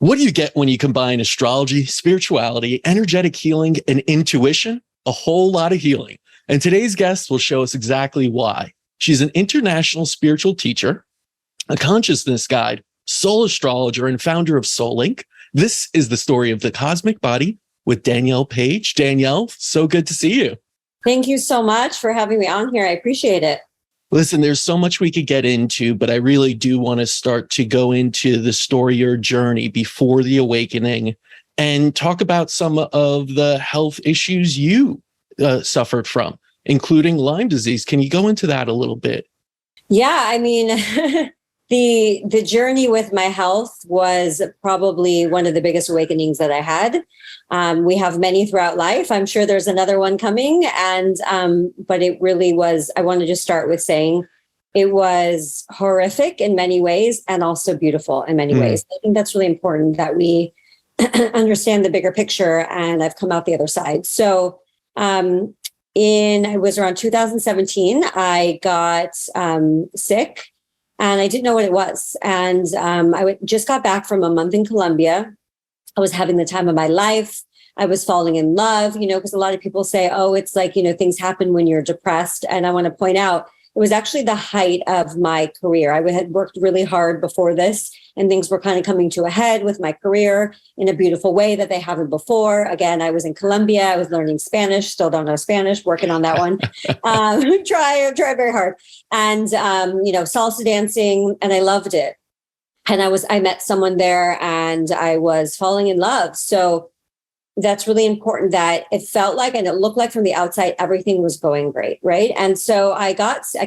What do you get when you combine astrology, spirituality, energetic healing, and intuition? A whole lot of healing. And today's guest will show us exactly why. She's an international spiritual teacher, a consciousness guide, soul astrologer, and founder of SoulLink. This is the story of the cosmic body with Danielle Paige. Danielle, so good to see you. Thank you so much for having me on here. I appreciate it. Listen, there's so much we could get into, but I really do want to start to go into the story or journey before the awakening and talk about some of the health issues you suffered from, including Lyme disease. Can you go into that a little bit? Yeah, I mean, the journey with my health was probably one of the biggest awakenings that I had. We have many throughout life. I'm sure there's another one coming. But it really was, I want to just start with saying it was horrific in many ways and also beautiful in many ways. I think that's really important that we understand the bigger picture, and I've come out the other side. So it was around 2017, I got sick and I didn't know what it was. And just got back from a month in Colombia. I was having the time of my life. I was falling in love, because a lot of people say, oh, it's like, things happen when you're depressed. And I want to point out, it was actually the height of my career. I had worked really hard before this, and things were kind of coming to a head with my career in a beautiful way that they haven't before. Again, I was in Colombia. I was learning Spanish, still don't know Spanish, working on that one. Try very hard. And, salsa dancing, and I loved it. And I met someone there and I was falling in love. So that's really important, that it felt like, and it looked like from the outside, everything was going great. Right. And so I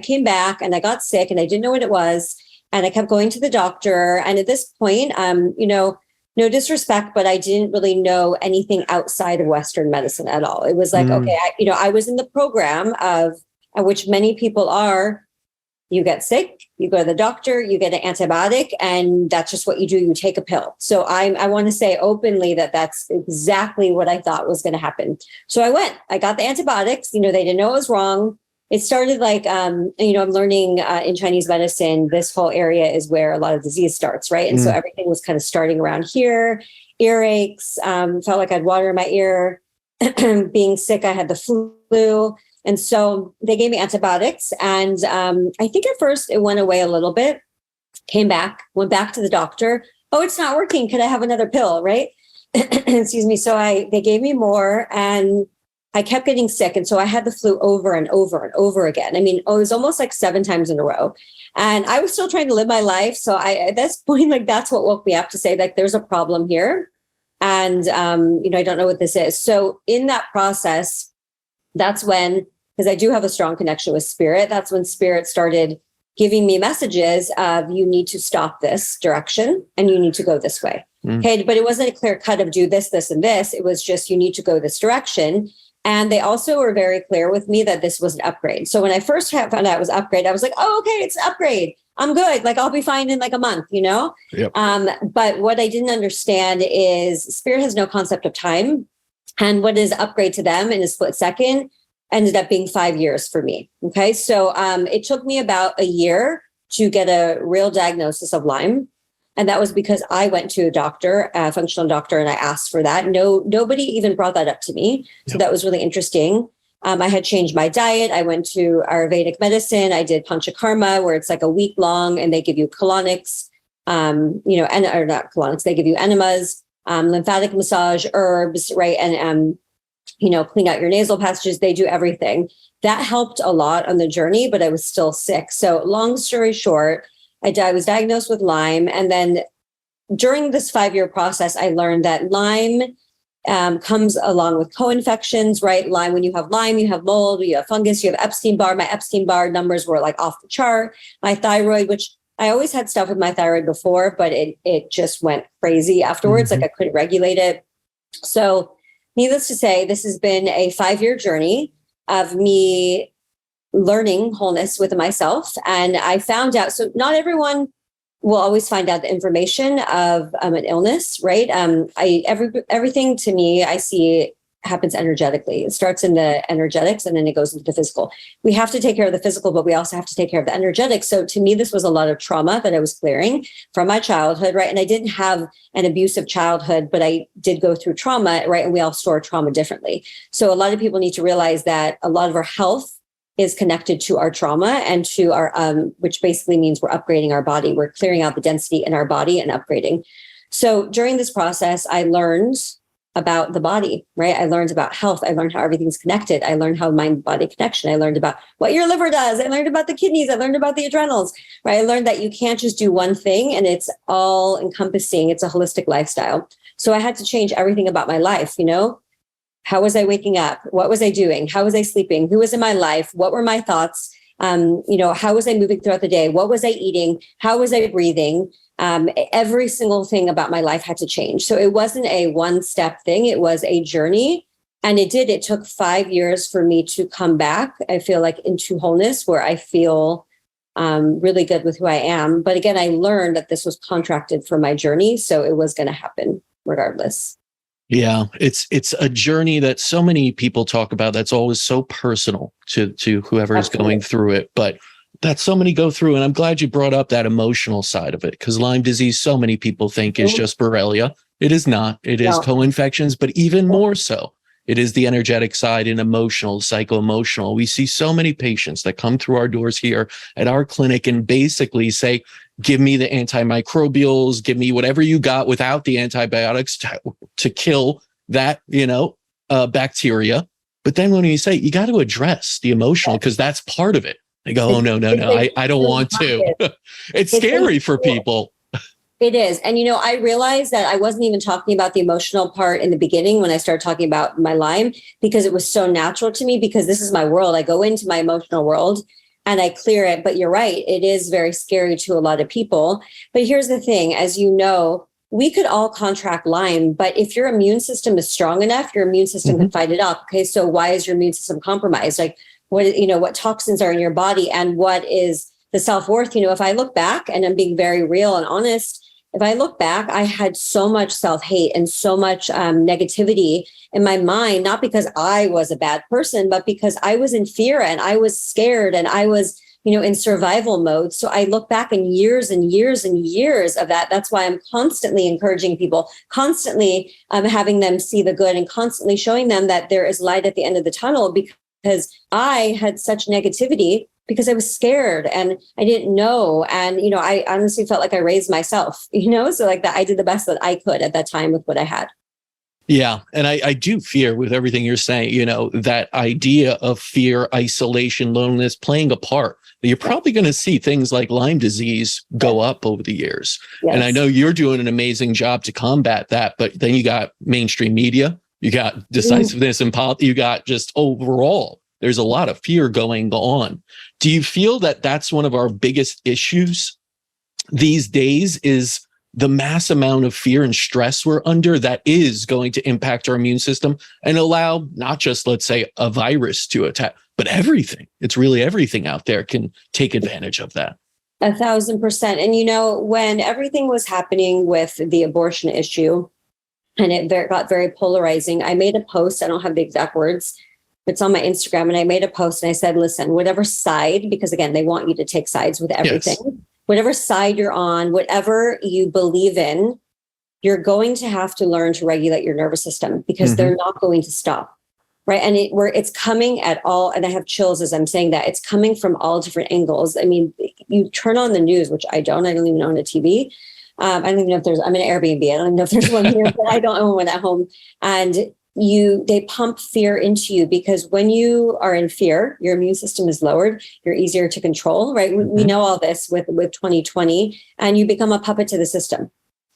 came back and I got sick and I didn't know what it was. And I kept going to the doctor. And at this point, no disrespect, but I didn't really know anything outside of Western medicine at all. It was like, okay, I was in the program of which many people are. You get sick, you go to the doctor, you get an antibiotic, and that's just what you do. You take a pill. So I want to say openly that that's exactly what I thought was going to happen. So I got the antibiotics, they didn't know it was wrong. It started like, I'm learning in Chinese medicine, this whole area is where a lot of disease starts, right? And so everything was kind of starting around here, earaches, felt like I had water in my ear, being sick, I had the flu. And so they gave me antibiotics. And I think at first it went away a little bit, came back, went back to the doctor. Oh, it's not working. Could I have another pill? Right. Excuse me. So they gave me more and I kept getting sick. And so I had the flu over and over and over again. I mean, it was almost like 7 times in a row. And I was still trying to live my life. So at this point, like, that's what woke me up to say, like, there's a problem here. And, I don't know what this is. So in that process, that's when, because I do have a strong connection with spirit, that's when spirit started giving me messages of, you need to stop this direction and you need to go this way. Okay. But it wasn't a clear cut of do this, this, and this. It was just, you need to go this direction. And they also were very clear with me that this was an upgrade. So when I first found out it was upgrade, I was like, oh, okay, it's an upgrade. I'm good. Like, I'll be fine in like a month, Yep. But what I didn't understand is spirit has no concept of time. And what is upgrade to them in a split second ended up being 5 years for me. Okay. So it took me about a year to get a real diagnosis of Lyme. And that was because I went to a doctor, a functional doctor, and I asked for that. Nobody even brought that up to me. So that was really interesting. I had changed my diet. I went to Ayurvedic medicine. I did Panchakarma, where it's like a week long and they give you colonics, or not colonics, they give you enemas, lymphatic massage, herbs, right? And, clean out your nasal passages. They do everything. That helped a lot on the journey, but I was still sick. So long story short, I was diagnosed with Lyme. And then during this 5-year process, I learned that Lyme comes along with co-infections, right? Lyme, when you have Lyme, you have mold, you have fungus, you have Epstein-Barr. My Epstein-Barr numbers were like off the chart. My thyroid, which I always had stuff with my thyroid before, but it just went crazy afterwards. Like, I couldn't regulate it. So needless to say, this has been a 5-year journey of me learning wholeness within myself. And I found out, so not everyone will always find out the information of an illness, right? Everything to me, I see happens energetically. It starts in the energetics and then it goes into the physical. We have to take care of the physical, but we also have to take care of the energetics. So to me, this was a lot of trauma that I was clearing from my childhood, right? And I didn't have an abusive childhood, but I did go through trauma, right? And we all store trauma differently. So a lot of people need to realize that a lot of our health is connected to our trauma and to our, which basically means we're upgrading our body. We're clearing out the density in our body and upgrading. So during this process, I learned about the body, right? I learned about health. I learned how everything's connected. I learned how mind-body connection. I learned about what your liver does. I learned about the kidneys. I learned about the adrenals, right? I learned that you can't just do one thing and it's all encompassing. It's a holistic lifestyle. So I had to change everything about my life, How was I waking up? What was I doing? How was I sleeping? Who was in my life? What were my thoughts? How was I moving throughout the day? What was I eating? How was I breathing? Every single thing about my life had to change. So it wasn't a one-step thing. It was a journey. And it took 5 years for me to come back. I feel like into wholeness where I feel really good with who I am. But again, I learned that this was contracted for my journey. So it was going to happen regardless. Yeah, it's a journey that so many people talk about that's always so personal to whoever is going through it, but that so many go through. And I'm glad you brought up that emotional side of it, because Lyme disease, so many people think is just Borrelia. It is not. It is co-infections, but even more so, it is the energetic side and emotional, psycho-emotional. We see so many patients that come through our doors here at our clinic and basically say, give me the antimicrobials, give me whatever you got without the antibiotics to kill that, bacteria. But then when you say you got to address the emotional, because that's part of it. They go, oh, no, I don't want to. It's scary for people. It is. And, I realized that I wasn't even talking about the emotional part in the beginning when I started talking about my Lyme, because it was so natural to me, because this is my world. I go into my emotional world and I clear it. But you're right. It is very scary to a lot of people. But here's the thing, as you know, we could all contract Lyme, but if your immune system is strong enough, your immune system can fight it off. Okay. So why is your immune system compromised? Like what toxins are in your body and what is the self-worth? If I look back, and I'm being very real and honest, if I look back, I had so much self-hate and so much negativity in my mind, not because I was a bad person, but because I was in fear and I was scared and I was, in survival mode. So I look back in years and years and years of that. That's why I'm constantly encouraging people, constantly having them see the good and constantly showing them that there is light at the end of the tunnel, because I had such negativity because I was scared and I didn't know. And, I honestly felt like I raised myself, so like that I did the best that I could at that time with what I had. Yeah. And I do fear with everything you're saying, that idea of fear, isolation, loneliness playing a part. You're probably going to see things like Lyme disease go up over the years. Yes. And I know you're doing an amazing job to combat that, but then you got mainstream media, you got decisiveness and you got just overall, there's a lot of fear going on. Do you feel that that's one of our biggest issues these days, is the mass amount of fear and stress we're under that is going to impact our immune system and allow not just, let's say, a virus to attack, but everything? It's really everything out there can take advantage of that. 1,000%. And, when everything was happening with the abortion issue and it got very polarizing, I made a post. I don't have the exact words. It's on my Instagram. And I made a post and I said, listen, whatever side, because again, they want you to take sides with everything. Yes. Whatever side you're on, whatever you believe in, you're going to have to learn to regulate your nervous system, because they're not going to stop. Right. And it's coming at all. And I have chills as I'm saying that. It's coming from all different angles. I mean, you turn on the news, which I don't even own a TV. I don't even know if I'm in an Airbnb. I don't even know if there's one here, but I don't own one at home. And they pump fear into you, because when you are in fear, your immune system is lowered. You're easier to control, right? We know all this with 2020, and you become a puppet to the system,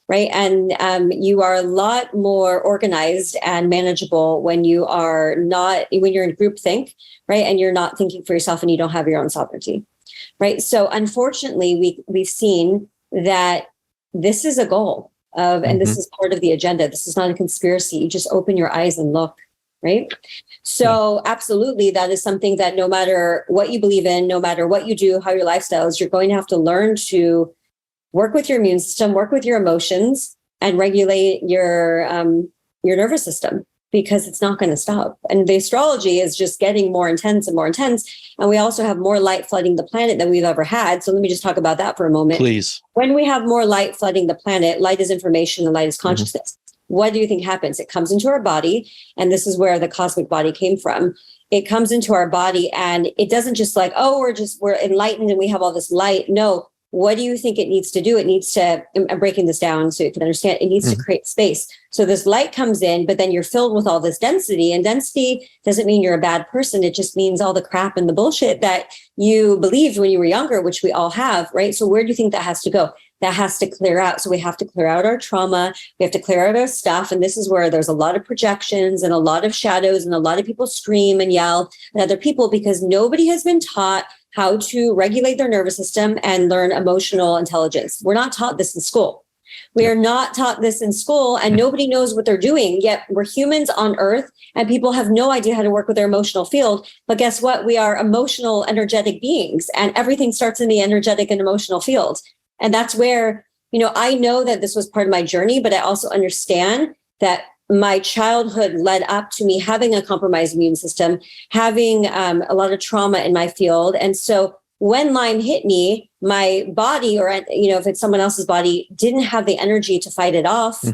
right? And you are a lot more organized and manageable when you're in groupthink, right? And you're not thinking for yourself and you don't have your own sovereignty, right? So unfortunately, we've seen that this is a goal. And this is part of the agenda. This is not a conspiracy. You just open your eyes and look, right? So absolutely, that is something that no matter what you believe in, no matter what you do, how your lifestyle is, you're going to have to learn to work with your immune system, work with your emotions, and regulate your nervous system. because it's not going to stop. And the astrology is just getting more intense and more intense. And we also have more light flooding the planet than we've ever had. So let me just talk about that for a moment. Please. When we have more light flooding the planet, light is information and light is consciousness. What do you think happens? It comes into our body. And this is where the cosmic body came from. It comes into our body and it doesn't just like, oh, we're enlightened and we have all this light. No. What do you think it needs to do? It needs to, I'm breaking this down so you can understand, it needs to create space. So this light comes in, but then you're filled with all this density, and density doesn't mean you're a bad person. It just means all the crap and the bullshit that you believed when you were younger, which we all have, right? So where do you think that has to go? That has to clear out. So we have to clear out our trauma. We have to clear out our stuff. And this is where there's a lot of projections and a lot of shadows and a lot of people scream and yell at other people because nobody has been taught how to regulate their nervous system and learn emotional intelligence. We're not taught this in school. We are not taught this in school, and nobody knows what they're doing. Yet we're humans on Earth and people have no idea how to work with their emotional field. But guess what? We are emotional, energetic beings, and everything starts in the energetic and emotional field. And that's where, I know that this was part of my journey, but I also understand that my childhood led up to me having a compromised immune system, having a lot of trauma in my field. And so when Lyme hit me, my body, or, if it's someone else's body, didn't have the energy to fight it off.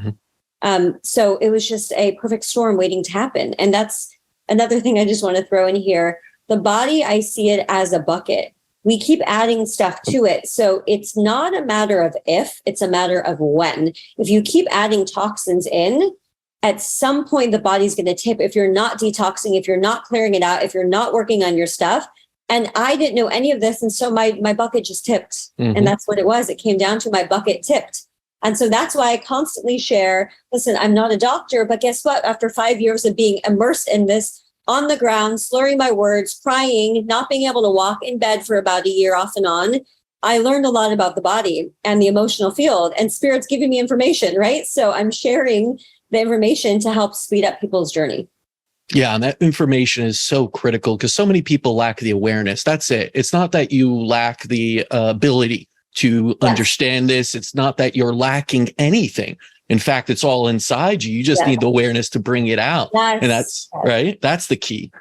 So it was just a perfect storm waiting to happen. And that's another thing I just want to throw in here. The body, I see it as a bucket. We keep adding stuff to it. So it's not a matter of if, it's a matter of when. If you keep adding toxins in, at some point, the body's going to tip if you're not detoxing, if you're not clearing it out, if you're not working on your stuff. And I didn't know any of this. And so my bucket just tipped. And that's what it was. It came down to my bucket tipped. And so that's why I constantly share, listen, I'm not a doctor, but guess what? After 5 years of being immersed in this, on the ground, slurring my words, crying, not being able to walk in bed for about a year off and on, I learned a lot about the body and the emotional field, and spirit's giving me information, right? So I'm sharing the information to help speed up people's journey. Yeah, and that information is so critical because so many people lack the awareness. That's it. It's not that you lack the ability to understand this. It's not that you're lacking anything. In fact, it's all inside you. You just need the awareness to bring it out. And that's right. That's the key.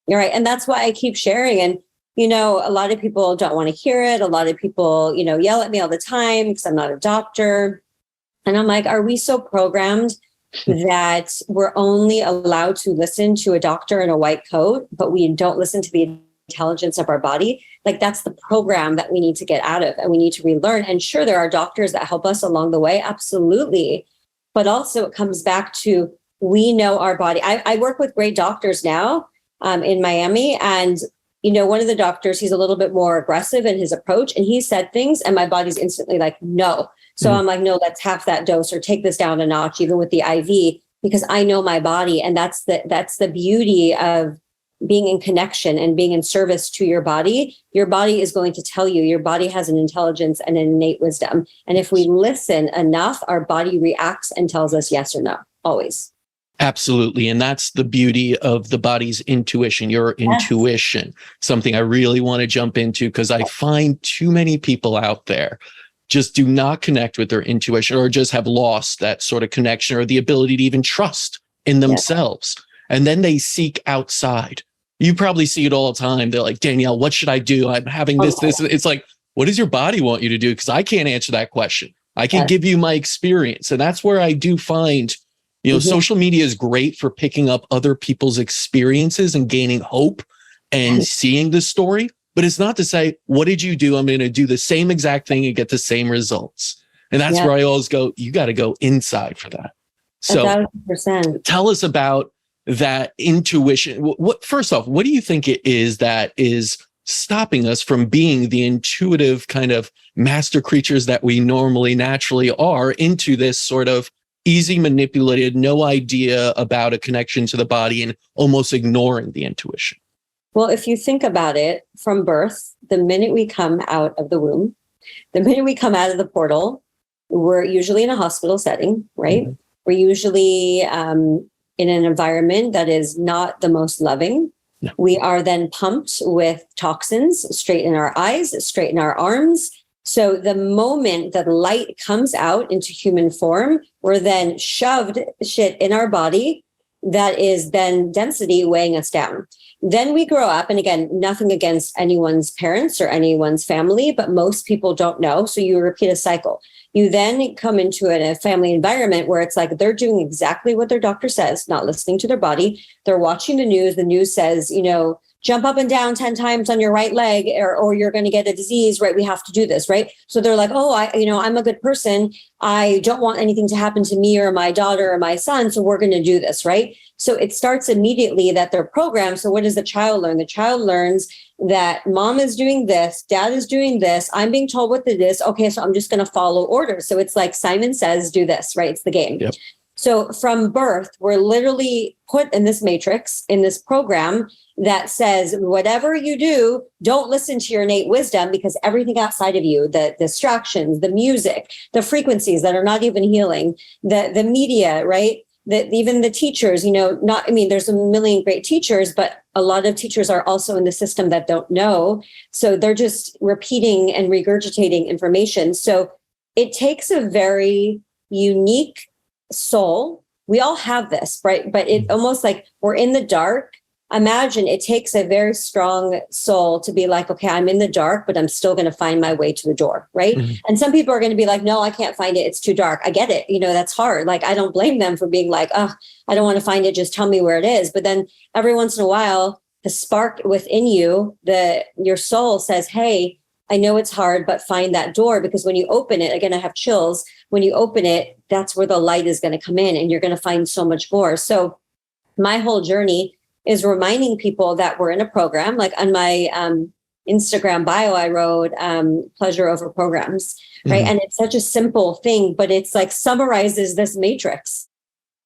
You're right. And that's why I keep sharing. And, a lot of people don't want to hear it. A lot of people, yell at me all the time because I'm not a doctor. And I'm like, are we so programmed that we're only allowed to listen to a doctor in a white coat, but we don't listen to the intelligence of our body? Like, that's the program that we need to get out of and we need to relearn. And sure, there are doctors that help us along the way. Absolutely. But also it comes back to, we know our body. I work with great doctors now in Miami. And, one of the doctors, he's a little bit more aggressive in his approach. And he said things and my body's instantly like, no. So I'm like, no, let's half that dose or take this down a notch, even with the IV, because I know my body. And that's the beauty of being in connection and being in service to your body. Your body is going to tell you. Your body has an intelligence and an innate wisdom. And if we listen enough, our body reacts and tells us yes or no, always. Absolutely. And that's the beauty of the body's intuition, your intuition, something I really want to jump into because I find too many people out there just do not connect with their intuition or just have lost that sort of connection or the ability to even trust in themselves. And then they seek outside. You probably see it all the time. They're like, Danielle, what should I do? I'm having this. It's like, what does your body want you to do? Because I can't answer that question. I can give you my experience. And that's where I do find, social media is great for picking up other people's experiences and gaining hope and seeing the story. But it's not to say, what did you do? I'm going to do the same exact thing and get the same results. And that's where I always go, you got to go inside for that. So 1,000%. Tell us about that intuition. First off, what do you think it is that is stopping us from being the intuitive kind of master creatures that we normally naturally are into this sort of easy manipulated, no idea about a connection to the body and almost ignoring the intuition? Well, if you think about it, from birth, the minute we come out of the womb, the minute we come out of the portal, we're usually in a hospital setting, right? We're usually in an environment that is not the most loving. No. We are then pumped with toxins straight in our eyes, straight in our arms. So the moment that light comes out into human form, we're then shoved shit in our body that is then density weighing us down. Then we grow up, and again, nothing against anyone's parents or anyone's family, but most people don't know. So you repeat a cycle. You then come into a family environment where it's like they're doing exactly what their doctor says, not listening to their body. They're watching the news. The news says, jump up and down 10 times on your right leg, or you're going to get a disease, right? We have to do this, right? So they're like, oh, I'm a good person. I don't want anything to happen to me or my daughter or my son. So we're going to do this, right? So it starts immediately that they're programmed. So what does the child learn? The child learns that mom is doing this, dad is doing this. I'm being told what it is. Okay, so I'm just going to follow orders. So it's like Simon Says, do this, right? It's the game. Yep. So from birth, we're literally put in this matrix, in this program that says, whatever you do, don't listen to your innate wisdom, because everything outside of you, the distractions, the music, the frequencies that are not even healing, the media, right? Even the teachers, there's a million great teachers, but a lot of teachers are also in the system that don't know. So they're just repeating and regurgitating information. So it takes a very unique soul. We all have this, right? But it almost like we're in the dark. Imagine it takes a very strong soul to be like, okay, I'm in the dark, but I'm still going to find my way to the door, right? Mm-hmm. And some people are going to be like, no, I can't find it. It's too dark. I get it. That's hard. Like, I don't blame them for being like, oh, I don't want to find it. Just tell me where it is. But then every once in a while, the spark within you, your soul says, hey, I know it's hard, but find that door, because when you open it, again, I have chills. When you open it, that's where the light is going to come in, and you're going to find so much more. So my whole journey is reminding people that we're in a program. Like on my Instagram bio, I wrote pleasure over programs, right? Mm-hmm. And it's such a simple thing, but it's like summarizes this matrix.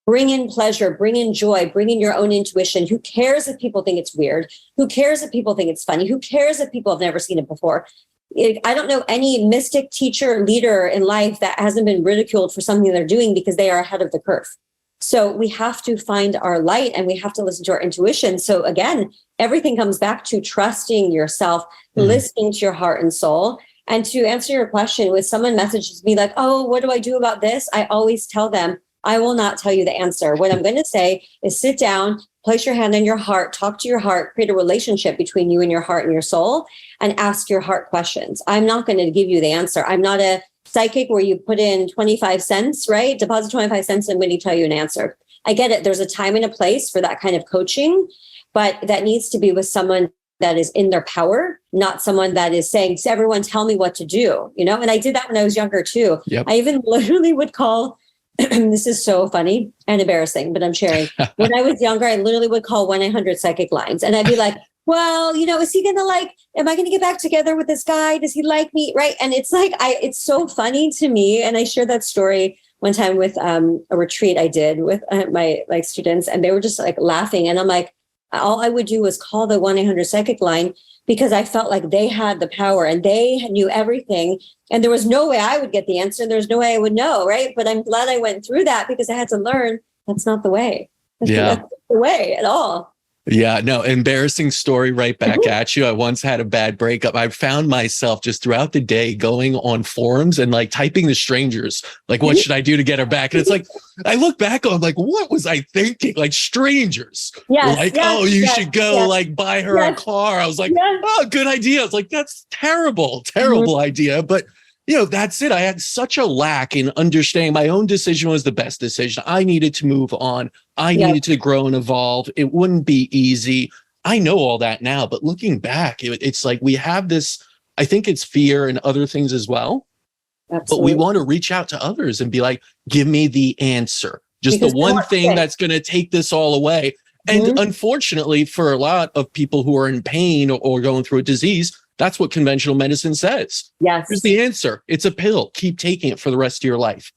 Bring in pleasure, bring in joy, bring in your own intuition. Who cares if people think it's weird? Who cares if people think it's funny? Who cares if people have never seen it before? I don't know any mystic, teacher, leader in life that hasn't been ridiculed for something they're doing because they are ahead of the curve. So we have to find our light, and we have to listen to our intuition. So again, everything comes back to trusting yourself, listening to your heart and soul. And to answer your question, when someone messages me like, oh, what do I do about this? I always tell them, I will not tell you the answer. What I'm going to say is sit down, place your hand on your heart, talk to your heart, create a relationship between you and your heart and your soul, and ask your heart questions. I'm not going to give you the answer. I'm not a psychic where you put in 25 cents, right? Deposit 25 cents and when you tell you an answer. I get it. There's a time and a place for that kind of coaching, but that needs to be with someone that is in their power, not someone that is saying, everyone tell me what to do, And I did that when I was younger too. Yep. I even literally would call, this is so funny and embarrassing, but I'm sharing. When I was younger, I literally would call 1-800-psychic lines, and I'd be like, well, is he going to am I going to get back together with this guy? Does he like me? Right. And it's like, it's so funny to me. And I shared that story one time with a retreat I did with my students, and they were just laughing. And I'm like, all I would do was call the 1-800-psychic line, because I felt like they had the power and they knew everything. And there was no way I would get the answer. There's no way I would know. Right. But I'm glad I went through that, because I had to learn that's not the way. That's not the way at all. Yeah, no, embarrassing story right back at you. I once had a bad breakup. I found myself just throughout the day going on forums and typing to strangers, what should I do to get her back? And it's like, I look back on what was I thinking? Strangers. Yes, oh, you should go buy her a car. I was like, oh, good idea. I was like, that's terrible idea. But that's it. I had such a lack in understanding my own decision was the best decision. I needed to move on. I needed to grow and evolve. It wouldn't be easy. I know all that now, but looking back, it's like we have this, I think it's fear and other things as well. Absolutely. But we want to reach out to others and be like, give me the answer. Just because the one thing that's going to take this all away. And unfortunately, for a lot of people who are in pain or going through a disease, that's what conventional medicine says. Yes. Here's the answer. It's a pill. Keep taking it for the rest of your life.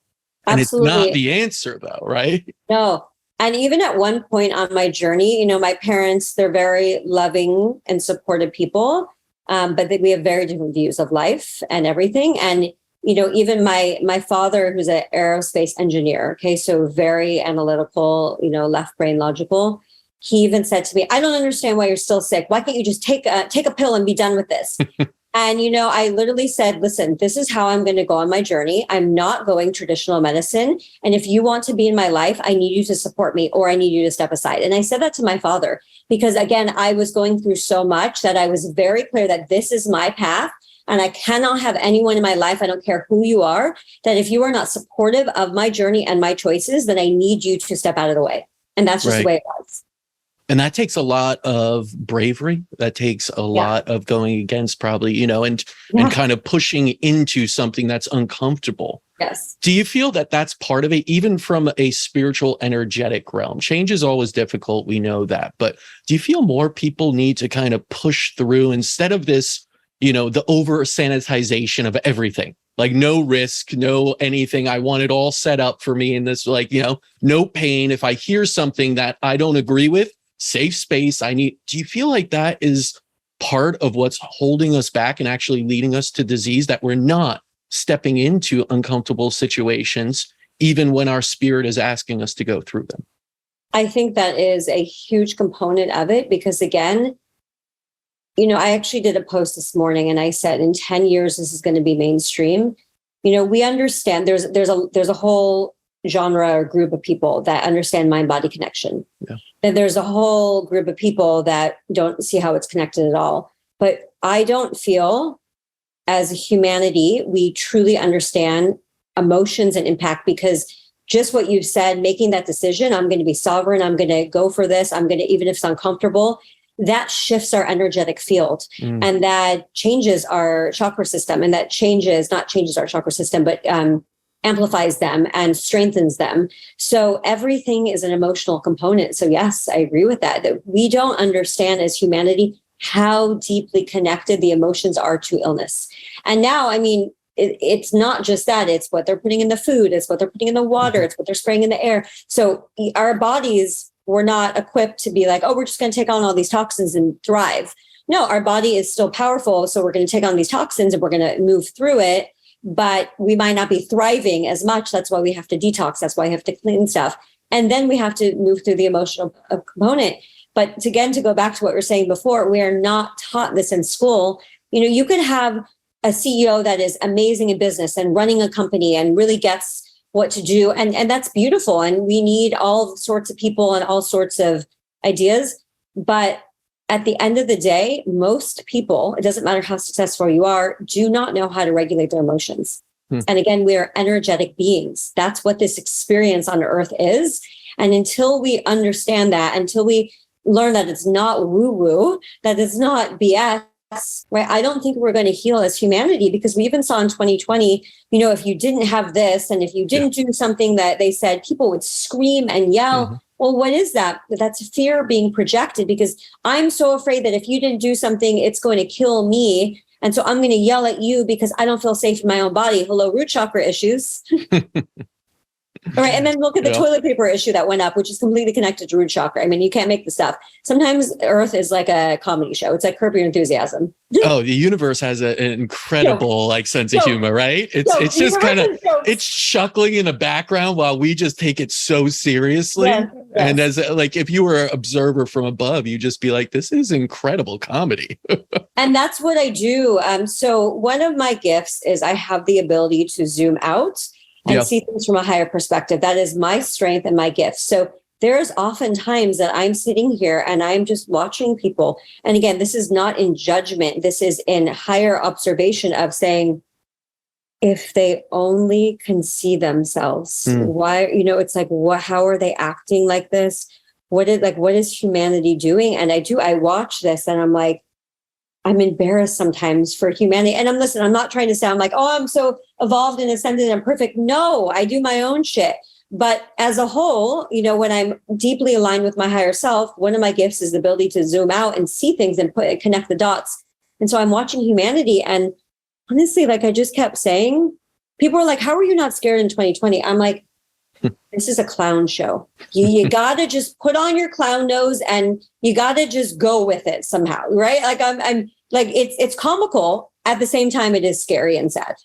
And Absolutely. It's not the answer though, right? No. And even at one point on my journey, my parents, they're very loving and supportive people. But we have very different views of life and everything. And, even my father, who's an aerospace engineer, okay, so very analytical, left brain logical. He even said to me, I don't understand why you're still sick. Why can't you just take a pill and be done with this? And, I literally said, listen, this is how I'm going to go on my journey. I'm not going traditional medicine. And if you want to be in my life, I need you to support me, or I need you to step aside. And I said that to my father, because again, I was going through so much that I was very clear that this is my path. And I cannot have anyone in my life, I don't care who you are, that if you are not supportive of my journey and my choices, then I need you to step out of the way. And that's just the way it was. And that takes a lot of bravery. That takes a lot of going against probably, and kind of pushing into something that's uncomfortable. Yes. Do you feel that that's part of it, even from a spiritual, energetic realm? Change is always difficult. We know that. But do you feel more people need to kind of push through instead of this, the over sanitization of everything? Like no risk, no anything. I want it all set up for me in this, no pain. If I hear something that I don't agree with, safe space. Do you feel like that is part of what's holding us back and actually leading us to disease, that we're not stepping into uncomfortable situations, even when our spirit is asking us to go through them? I think that is a huge component of it, because again, I actually did a post this morning and I said, in 10 years, this is going to be mainstream. We understand there's a whole genre or group of people that understand mind-body connection. Yeah. And there's a whole group of people that don't see how it's connected at all. But I don't feel as a humanity, we truly understand emotions and impact, because just what you've said, making that decision, I'm going to be sovereign, I'm going to go for this, I'm going to, even if it's uncomfortable, that shifts our energetic field and that changes our chakra system, and that not changes our chakra system, but amplifies them and strengthens them. So everything is an emotional component. So yes, I agree with that we don't understand as humanity how deeply connected the emotions are to illness. And now, it's not just that, it's what they're putting in the food, it's what they're putting in the water, it's what they're spraying in the air. So our bodies were not equipped to be like, oh, we're just going to take on all these toxins and thrive. No, our body is still powerful. So we're going to take on these toxins and we're going to move through it, but we might not be thriving as much. That's why we have to detox. That's why we have to clean stuff. And then we have to move through the emotional component. But to go back to what we were saying before, we are not taught this in school. You could have a CEO that is amazing in business and running a company and really gets what to do. And that's beautiful. And we need all sorts of people and all sorts of ideas. But at the end of the day, most people, it doesn't matter how successful you are, do not know how to regulate their emotions. And again, we are energetic beings. That's what this experience on earth is. And until we understand that, until we learn that it's not woo-woo, that it's not BS, right? I don't think we're going to heal as humanity, because we even saw in 2020, if you didn't have this and if you didn't do something that they said, people would scream and yell. Well, what is that? That's fear being projected, because I'm so afraid that if you didn't do something, it's going to kill me. And so I'm going to yell at you because I don't feel safe in my own body. Hello, root chakra issues. All right. And then look at the toilet paper issue that went up, which is completely connected to root chakra. You can't make this stuff. Sometimes Earth is like a comedy show. It's like Curb Your Enthusiasm. Oh, the universe has an incredible sense of humor, right? It's just kind of, it's chuckling in the background while we just take it so seriously. Yes. And as if you were an observer from above, you just be like, this is incredible comedy. And that's what I do. So one of my gifts is I have the ability to zoom out and see things from a higher perspective. That is my strength and my gift. So there's often times that I'm sitting here and I'm just watching people. And again, this is not in judgment. This is in higher observation of saying, if they only can see themselves, why, it's like, how are they acting like this? What is humanity doing? And I watch this and I'm like, I'm embarrassed sometimes for humanity. And I'm not trying to sound like, oh, I'm so evolved and ascended and perfect. No, I do my own shit. But as a whole, when I'm deeply aligned with my higher self, one of my gifts is the ability to zoom out and see things and connect the dots. And so I'm watching humanity. And honestly, I just kept saying, people are like, how are you not scared in 2020? I'm like, this is a clown show. You got to just put on your clown nose and you got to just go with it somehow. Right. I'm like, it's comical. At the same time, it is scary and sad.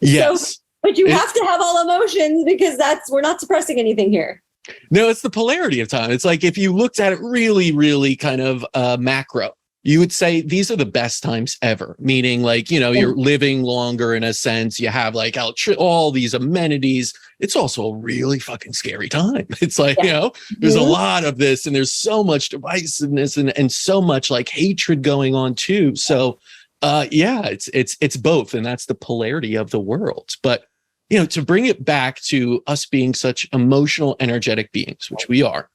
Yes. So, but you have to have all emotions, because we're not suppressing anything here. No, it's the polarity of time. It's like, if you looked at it really, really kind of macro, you would say these are the best times ever, meaning like, you're living longer in a sense. You have like all these amenities. It's also a really fucking scary time. It's like, there's a lot of this and there's so much divisiveness and so much like hatred going on too. So it's both. And that's the polarity of the world. But, to bring it back to us being such emotional, energetic beings, which we are,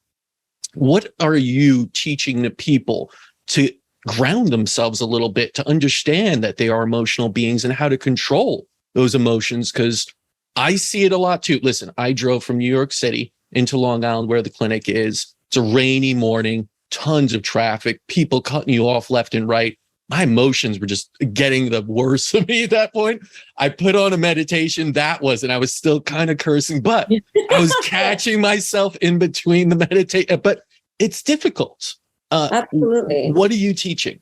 what are you teaching the people to ground themselves a little bit, to understand that they are emotional beings and how to control those emotions? Because I see it a lot too. Listen, I drove from New York City into Long Island where the clinic is. It's a rainy morning, tons of traffic, people cutting you off left and right. My emotions were just getting the worst of me at that point. I put on a meditation. I was still kind of cursing, but I was catching myself in between the meditation. But it's difficult. Absolutely. What are you teaching?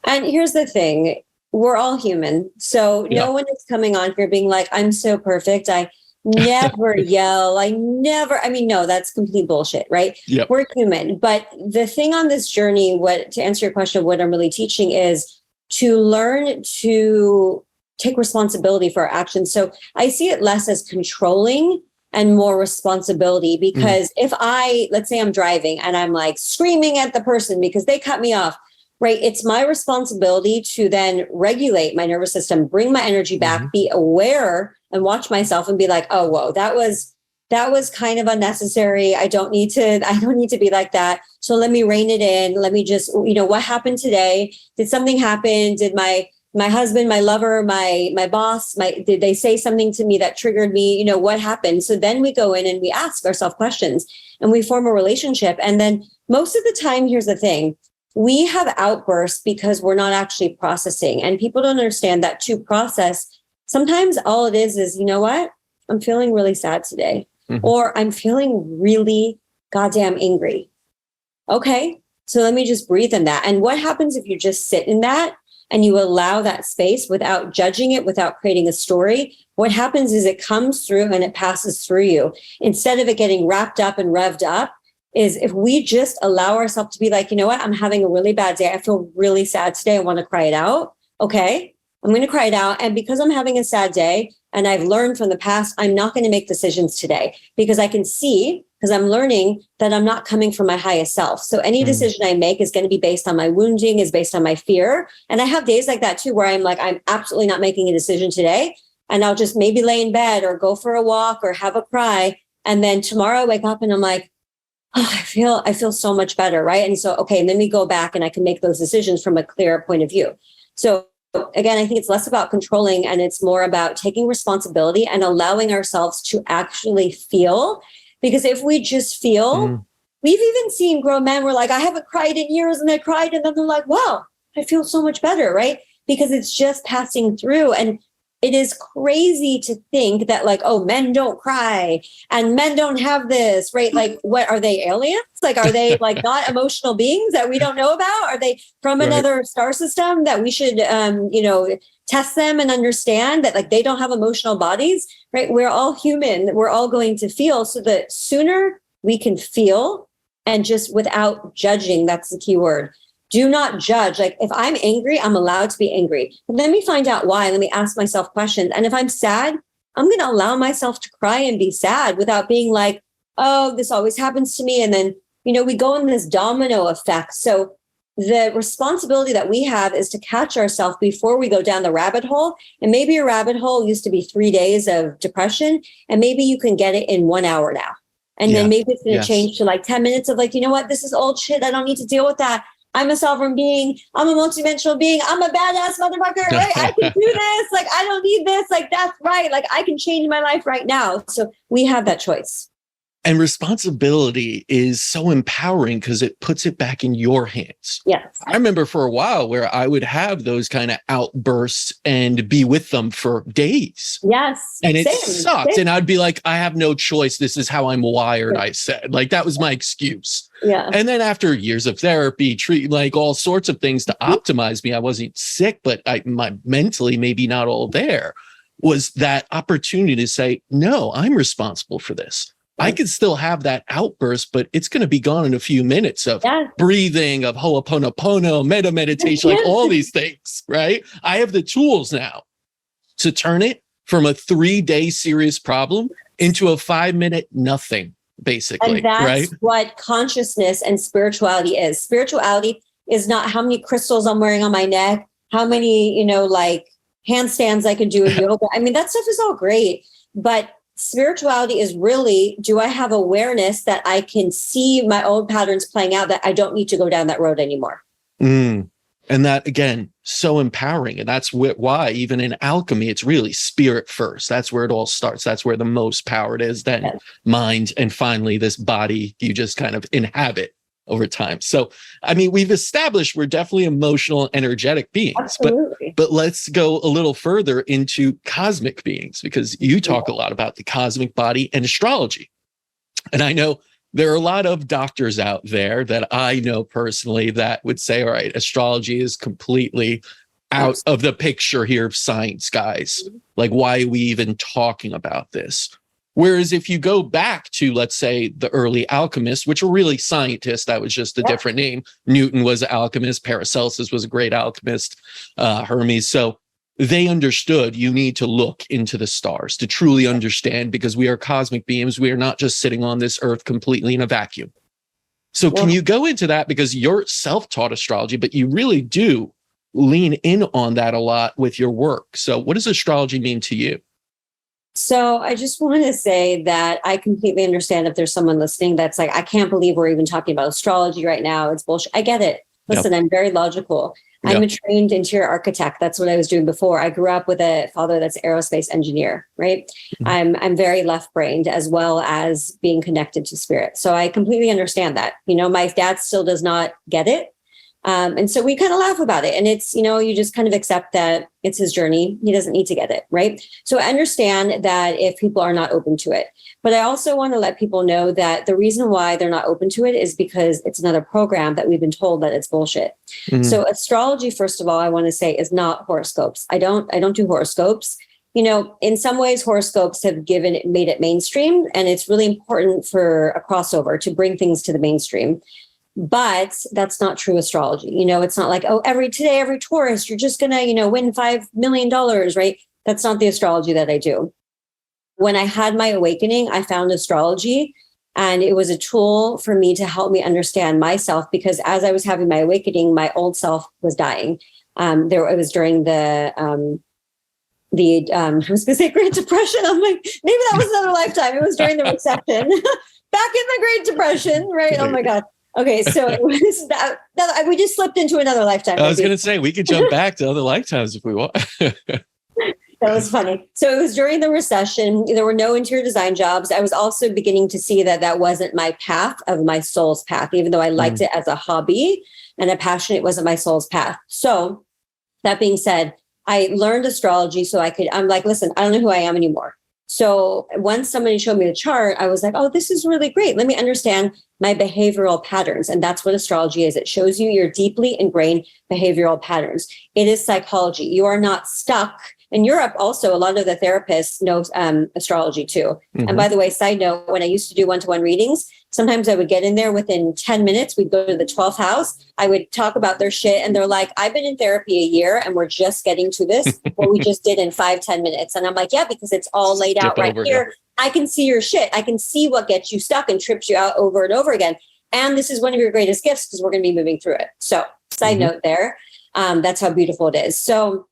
And here's the thing. We're all human. So no one is coming on here being like, I'm so perfect. I never yell. No, that's complete bullshit, right? Yep. We're human. But the thing on this journey, to answer your question, what I'm really teaching is to learn to take responsibility for our actions. So I see it less as controlling and more responsibility, because if let's say I'm driving and I'm like screaming at the person because they cut me off, right? It's my responsibility to then regulate my nervous system, bring my energy back, be aware and watch myself and be like, oh, whoa, that was kind of unnecessary. I don't need to be like that. So let me rein it in. Let me just, what happened today? Did something happen? Did my husband, my lover, my boss, did they say something to me that triggered me? What happened? So then we go in and we ask ourselves questions and we form a relationship. And then most of the time, here's the thing, we have outbursts because we're not actually processing, and people don't understand that to process, sometimes all it is, you know what? I'm feeling really sad today, or I'm feeling really goddamn angry. Okay. So let me just breathe in that. And what happens if you just sit in that and you allow that space without judging it, without creating a story? What happens is it comes through and it passes through you. Instead of it getting wrapped up and revved up, is if we just allow ourselves to be like, you know what, I'm having a really bad day. I feel really sad today. I want to cry it out. Okay, I'm going to cry it out. And because I'm having a sad day and I've learned from the past, I'm not going to make decisions today, because I can see, because I'm learning that I'm not coming from my highest self. So any decision I make is going to be based on my wounding, is based on my fear. And I have days like that too, where I'm like, I'm absolutely not making a decision today. And I'll just maybe lay in bed or go for a walk or have a cry. And then tomorrow I wake up and I'm like, oh, I feel so much better. Right. And so, okay, and then we go back and I can make those decisions from a clearer point of view. So again, I think it's less about controlling and it's more about taking responsibility and allowing ourselves to actually feel. Because if we just feel, we've even seen grown men were like, I haven't cried in years, and I cried. And then they're like, wow, I feel so much better. Right. Because it's just passing through. And it is crazy to think that like, oh, men don't cry and men don't have this, right? Like, what are they, aliens? Like, are they like not emotional beings that we don't know about? Are they from another star system that we should, test them and understand that like they don't have emotional bodies, right? We're all human. We're all going to feel. So the sooner we can feel, and just without judging, that's the key word. Do not judge. Like if I'm angry, I'm allowed to be angry. But let me find out why. Let me ask myself questions. And if I'm sad, I'm going to allow myself to cry and be sad without being like, oh, this always happens to me. And then, we go in this domino effect. So the responsibility that we have is to catch ourselves before we go down the rabbit hole. And maybe your rabbit hole used to be 3 days of depression. And maybe you can get it in 1 hour now. And then maybe it's going to change to like 10 minutes of like, you know what, this is old shit. I don't need to deal with that. I'm a sovereign being. I'm a multidimensional being. I'm a badass motherfucker, right? I can do this. Like, I don't need this. Like, that's right. Like, I can change my life right now. So we have that choice. And responsibility is so empowering because it puts it back in your hands. Yes. I remember for a while where I would have those kind of outbursts and be with them for days. Yes. And it sucked. And I'd be like, I have no choice. This is how I'm wired, I said. Like, that was my excuse. Yeah. And then after years of therapy, like all sorts of things to optimize me, I wasn't sick, but my mentally maybe not all there, was that opportunity to say, no, I'm responsible for this. I could still have that outburst, but it's going to be gone in a few minutes of Yeah. breathing, of ho'oponopono, meditation, like all these things, right? I have the tools now to turn it from a 3-day serious problem into a 5-minute nothing, basically, And that's right? what consciousness and spirituality is. Spirituality is not how many crystals I'm wearing on my neck, how many, like handstands I can do in yoga. I mean, that stuff is all great, but spirituality is really, do I have awareness that I can see my own patterns playing out, that I don't need to go down that road anymore? And that, again, so empowering. And that's why even in alchemy, it's really spirit first. That's where it all starts. That's where the most power it is, then mind, and finally this body you just kind of inhabit over time. So, I mean, we've established we're definitely emotional, energetic beings, Absolutely. but let's go a little further into cosmic beings, because you talk a lot about the cosmic body and astrology. And I know there are a lot of doctors out there that I know personally that would say, all right, astrology is completely out of the picture here, science guys. Like, why are we even talking about this? Whereas if you go back to, let's say, the early alchemists, which were really scientists, that was just a different name. Newton was an alchemist. Paracelsus was a great alchemist, Hermes. So they understood you need to look into the stars to truly understand, because we are cosmic beings. We are not just sitting on this earth completely in a vacuum. So can you go into that? Because you're self-taught astrology, but you really do lean in on that a lot with your work. So what does astrology mean to you? So I just want to say that I completely understand if there's someone listening that's like, I can't believe we're even talking about astrology right now. It's bullshit. I get it. Listen, I'm very logical. I'm a trained interior architect. That's what I was doing before. I grew up with a father that's an aerospace engineer, right? I'm very left-brained, as well as being connected to spirit. So I completely understand that. My dad still does not get it. And so we kind of laugh about it, and it's, you just kind of accept that it's his journey. He doesn't need to get it. Right. So I understand that if people are not open to it, but I also want to let people know that the reason why they're not open to it is because it's another program that we've been told that it's bullshit. So astrology, first of all, I want to say, is not horoscopes. I don't do horoscopes. In some ways, horoscopes have made it mainstream, and it's really important for a crossover to bring things to the mainstream. But that's not true astrology. It's not like, oh, every Taurus, you're just going to, win $5 million, right? That's not the astrology that I do. When I had my awakening, I found astrology, and it was a tool for me to help me understand myself, because as I was having my awakening, my old self was dying. It was during I was going to say Great Depression. I'm like, maybe that was another lifetime. It was during the recession, back in the Great Depression, right? Oh my God. Okay, so it was that we just slipped into another lifetime. I was going to say, we could jump back to other lifetimes if we want. That was funny. So it was during the recession. There were no interior design jobs. I was also beginning to see that wasn't my path, of my soul's path, even though I liked it as a hobby and a passion, it wasn't my soul's path. So that being said, I learned astrology so I'm like, listen, I don't know who I am anymore. So once somebody showed me the chart, I was like, oh, this is really great. Let me understand my behavioral patterns. And that's what astrology is. It shows you your deeply ingrained behavioral patterns. It is psychology. You are not stuck. In Europe, also, a lot of the therapists know astrology too. And by the way, side note, when I used to do one-to-one readings, sometimes I would get in there within 10 minutes. We'd go to the 12th house. I would talk about their shit. And they're like, I've been in therapy a year and we're just getting to this, what we just did in 5-10 minutes. And I'm like, yeah, because it's all laid out right here. I can see your shit. I can see what gets you stuck and trips you out over and over again. And this is one of your greatest gifts, because we're going to be moving through it. So side note there, that's how beautiful it is. So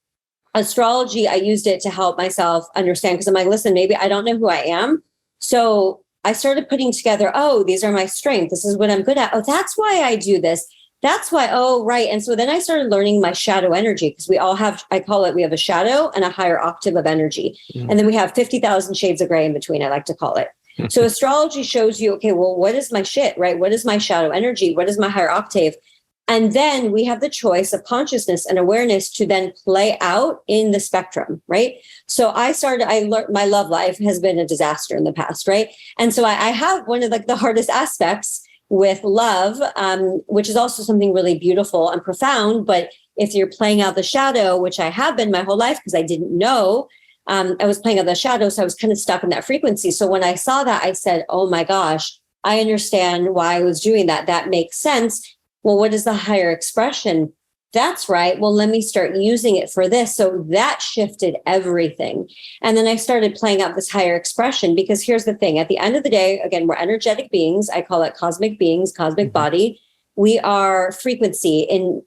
astrology, I used it to help myself understand, because I'm like, listen, maybe I don't know who I am. So I started putting together, oh, these are my strengths. This is what I'm good at. Oh, that's why I do this. That's why, oh, right. And so then I started learning my shadow energy, because we all have, we have a shadow and a higher octave of energy. And then we have 50,000 shades of gray in between, I like to call it. So astrology shows you, okay, well, what is my shit, right? What is my shadow energy? What is my higher octave? And then we have the choice of consciousness and awareness to then play out in the spectrum, right? So I learned my love life has been a disaster in the past, right? And so I have one of the hardest aspects with love, which is also something really beautiful and profound. But if you're playing out the shadow, which I have been my whole life because I didn't know, I was playing on the shadow, so I was kind of stuck in that frequency. So when I saw that, I said, oh my gosh, I understand why I was doing that. That makes sense. Well, what is the higher expression? That's right. Well, let me start using it for this. So that shifted everything. And then I started playing out this higher expression, because here's the thing. At the end of the day, again, we're energetic beings. I call it cosmic beings, cosmic body. We are frequency in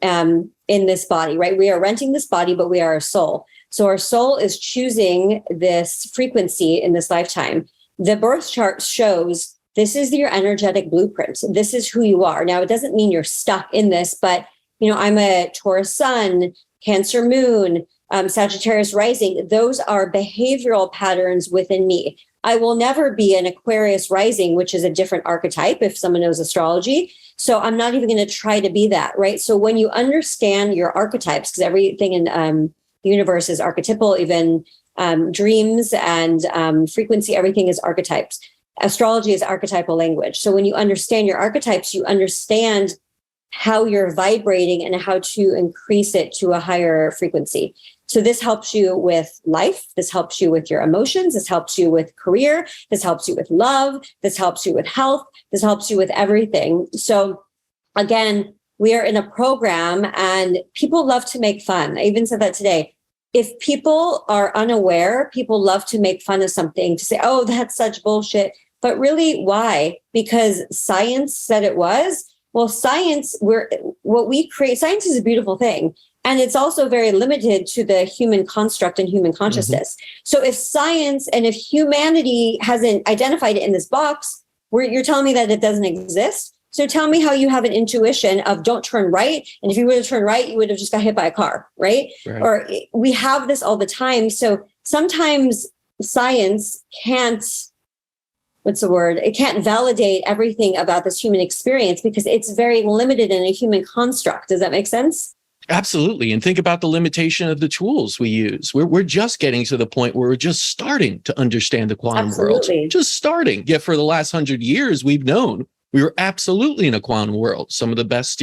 this body, right? We are renting this body, but we are a soul. So our soul is choosing this frequency in this lifetime. The birth chart shows this is your energetic blueprint. This is who you are. Now, it doesn't mean you're stuck in this, but I'm a Taurus sun, Cancer moon, Sagittarius rising. Those are behavioral patterns within me. I will never be an Aquarius rising, which is a different archetype if someone knows astrology. So I'm not even going to try to be that, right? So when you understand your archetypes, because everything in the universe is archetypal, even dreams and frequency, everything is archetypes. Astrology is archetypal language. So when you understand your archetypes, you understand how you're vibrating and how to increase it to a higher frequency. So this helps you with life. This helps you with your emotions. This helps you with career. This helps you with love. This helps you with health. This helps you with everything. So again, we are in a program and people love to make fun. I even said that today. If people are unaware, people love to make fun of something, to say, oh, that's such bullshit. But really, why? Because science said it was. Well, science, what we create, science is a beautiful thing. And it's also very limited to the human construct and human consciousness. So if science and if humanity hasn't identified it in this box, you're telling me that it doesn't exist. So tell me how you have an intuition of don't turn right. And if you would have turned right, you would have just got hit by a car, right? Or we have this all the time. So sometimes science can't, it can't validate everything about this human experience because it's very limited in a human construct. Does that make sense? Absolutely. And think about the limitation of the tools we use. We're just getting to the point where we're just starting to understand the quantum world. Just starting. Yet for the last 100 years, we've known we were absolutely in a quantum world. Some of the best,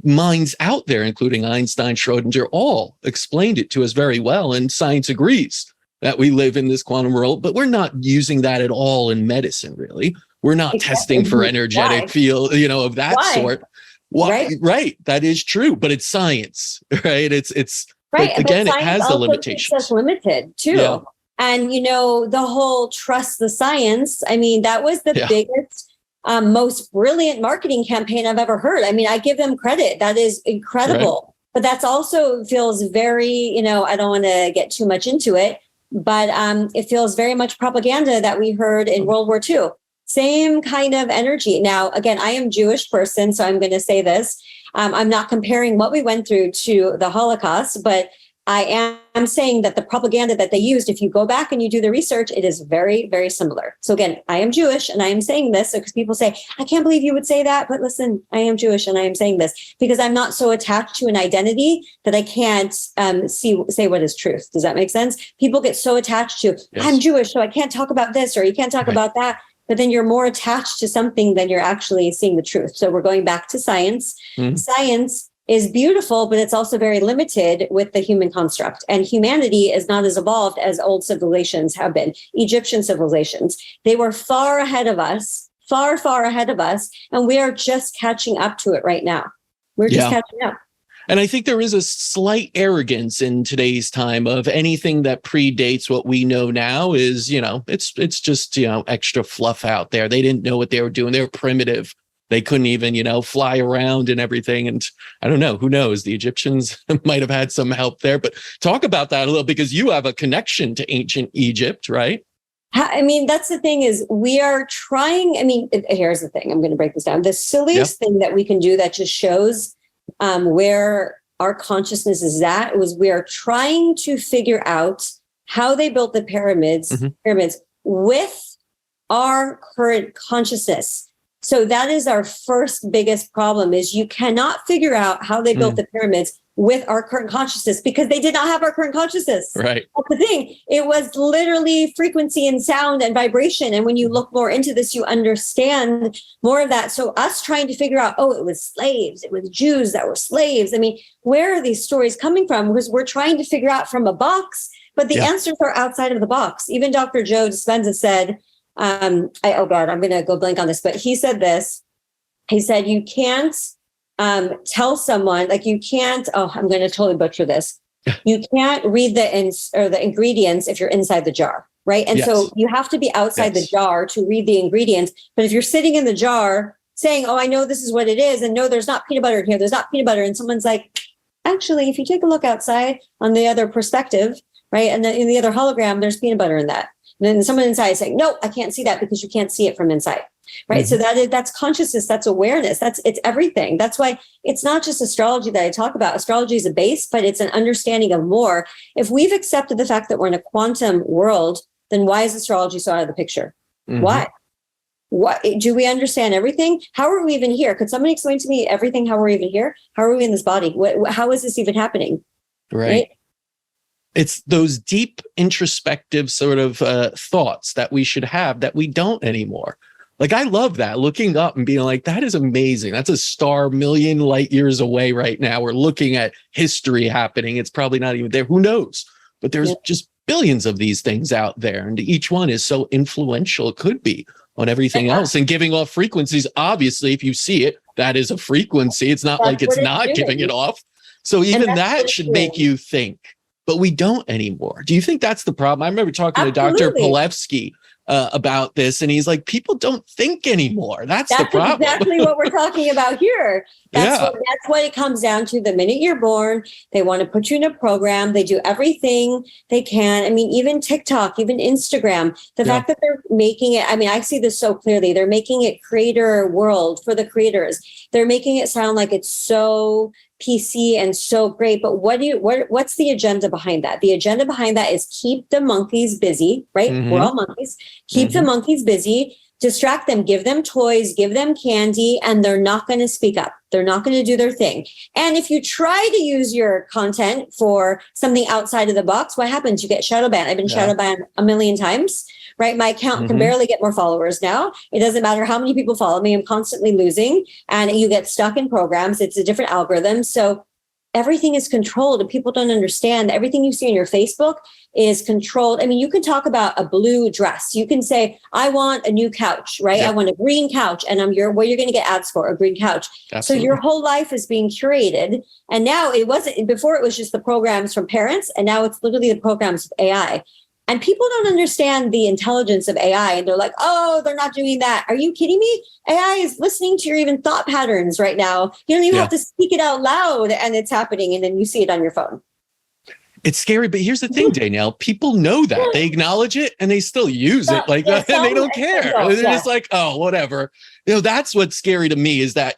minds out there, including Einstein, Schrodinger, all explained it to us very well. And science agrees that we live in this quantum world, but we're not using that at all in medicine, really. We're not testing for energetic field, of that sort. Why? Right. That is true, but it's science, right? It's right. Again, it has the limitations. It's limited too. Yeah. And, the whole trust the science. I mean, that was the biggest, most brilliant marketing campaign I've ever heard. I mean, I give them credit. That is incredible. Right. But that's also feels very, I don't want to get too much into it, but it feels very much propaganda that we heard in World War II. Same kind of energy. Now, again, I am a Jewish person, so I'm going to say this. I'm not comparing what we went through to the Holocaust, but I am saying that the propaganda that they used, if you go back and you do the research, it is very, very similar. So again, I am Jewish and I am saying this because people say, I can't believe you would say that. But listen, I am Jewish and I am saying this because I'm not so attached to an identity that I can't say what is truth. Does that make sense? People get so attached to, I'm Jewish, so I can't talk about this or you can't talk about that. But then you're more attached to something than you're actually seeing the truth. So we're going back to science. Mm-hmm. Science is beautiful, but it's also very limited with the human construct. And humanity is not as evolved as old civilizations have been. Egyptian civilizations, they were far ahead of us, far, far ahead of us. And we are just catching up to it right now. We're just catching up. And I think there is a slight arrogance in today's time of anything that predates what we know now is, it's just, extra fluff out there. They didn't know what they were doing. They were primitive. They couldn't even, fly around and everything. And I don't know, who knows? The Egyptians might have had some help there, but talk about that a little because you have a connection to ancient Egypt, right? I mean, that's the thing is we are trying. I mean, here's the thing. I'm going to break this down. The silliest thing that we can do that just shows where our consciousness is at was we are trying to figure out how they built the pyramids with our current consciousness. So that is our first biggest problem is you cannot figure out how they built the pyramids with our current consciousness because they did not have our current consciousness. Right. That's the thing. It was literally frequency and sound and vibration. And when you look more into this, you understand more of that. So us trying to figure out, it was slaves. It was Jews that were slaves. I mean, where are these stories coming from? Because we're trying to figure out from a box but the answers are outside of the box. Even Dr. Joe Dispenza said, oh God, I'm going to go blank on this, but he said this. He said, you can't tell someone, like you can't, I'm going to totally butcher this. You can't read the ingredients if you're inside the jar, right? And so you have to be outside the jar to read the ingredients. But if you're sitting in the jar saying, oh, I know this is what it is, and no, there's not peanut butter in here, there's not peanut butter, and someone's like, actually, if you take a look outside on the other perspective, right, and then in the other hologram, there's peanut butter in that. And then someone inside is saying, no, I can't see that because you can't see it from inside, right? So that's consciousness, that's awareness, it's everything. That's why it's not just astrology that I talk about. Astrology is a base, but it's an understanding of more. If we've accepted the fact that we're in a quantum world, then why is astrology so out of the picture? Why? What do we understand everything? How are we even here? Could somebody explain to me everything? How are we even here? How are we in this body? How is this even happening? Right? It's those deep introspective sort of thoughts that we should have that we don't anymore. Like, I love that, looking up and being like, that is amazing. That's a star million light years away right now. We're looking at history happening. It's probably not even there. Who knows? But there's just billions of these things out there. And each one is so influential. It could be on everything else and giving off frequencies. Obviously, if you see it, that is a frequency. It's not like it's not giving it off. So even that should make you think, but we don't anymore. Do you think that's the problem? I remember talking to Dr. Polevsky about this, and he's like, people don't think anymore. That's the problem. Exactly what we're talking about here. That's what it comes down to. The minute you're born, they want to put you in a program. They do everything they can. I mean, even TikTok, even Instagram, the fact that they're making it, I mean, I see this so clearly. They're making it creator world for the creators. They're making it sound like it's so PC and so great, but what's the agenda behind that? The agenda behind that is keep the monkeys busy, right? We're all monkeys. Keep the monkeys busy, distract them, give them toys, give them candy, and they're not going to speak up. They're not going to do their thing. And if you try to use your content for something outside of the box, what happens? You get shadow banned. I've been shadow banned a million times. Right. My account can barely get more followers now. It doesn't matter how many people follow me. I'm constantly losing, and you get stuck in programs. It's a different algorithm. So everything is controlled, and people don't understand. Everything you see on your Facebook is controlled. I mean, you can talk about a blue dress. You can say, I want a new couch, right? I want a green couch, and you're going to get ads for a green couch. Absolutely. So your whole life is being curated. And now before it was just the programs from parents, and now it's literally the programs of AI. And people don't understand the intelligence of AI. And they're like, oh, they're not doing that. Are you kidding me? AI is listening to your even thought patterns right now. You don't even have to speak it out loud, and it's happening. And then you see it on your phone. It's scary. But here's the thing, Danielle, people know that. They acknowledge it and they still use it. Like, and they don't care. They're just like, oh, whatever. You know, that's what's scary to me, is that